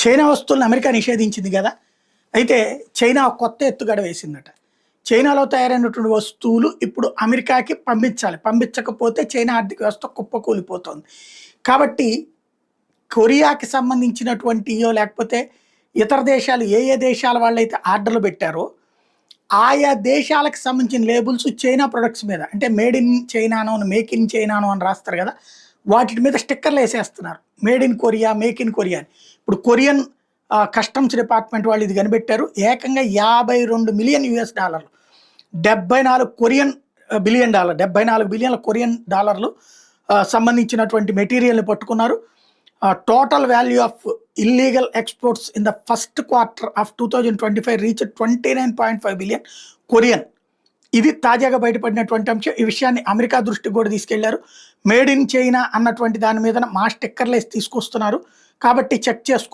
China వస్తువులను America నిషేధించింది కదా. అయితే చైనా ఒక కొత్త ఎత్తుగడ వేసిందట. చైనాలో తయారైనటువంటి వస్తువులు ఇప్పుడు అమెరికాకి పంపించాలి. పంపించకపోతే చైనా ఆర్థిక వ్యవస్థ కుప్పకూలిపోతోంది. కాబట్టి కొరియాకి సంబంధించినటువంటియో లేకపోతే ఇతర దేశాలు ఏ ఏ దేశాల వాళ్ళైతే ఆర్డర్లు పెట్టారో ఆయా దేశాలకు సంబంధించిన లేబుల్స్ చైనా ప్రొడక్ట్స్ మీద అంటే మేడ్ ఇన్ చైనానో మేక్ ఇన్ చైనానో అని రాస్తారు కదా, వాటి మీద స్టిక్కర్లు వేసేస్తున్నారు. Made in Korea, make in Korea అని. ఇప్పుడు కొరియన్ కస్టమ్స్ డిపార్ట్మెంట్ వాళ్ళు ఇది కనిపెట్టారు. ఏకంగా $52 మిలియన్, 74 కొరియన్ బిలియన్ డాలర్, 74 బిలియన్ల కొరియన్ డాలర్లు సంబంధించినటువంటి మెటీరియల్ని పట్టుకున్నారు. Total value of illegal exports in the first quarter of 2025 reach 29.5 billion Korean. ఇది తాజాగా బయటపడినటువంటి అంశం. ఈ విషయాన్ని అమెరికా దృష్టికి కూడా తీసుకెళ్లారు. మేడ్ ఇన్ చైనా అన్నటువంటి దాని మీద మా స్టిక్కర్లు వేసి తీసుకొస్తున్నారు కాబట్టి చెక్ చేసుకో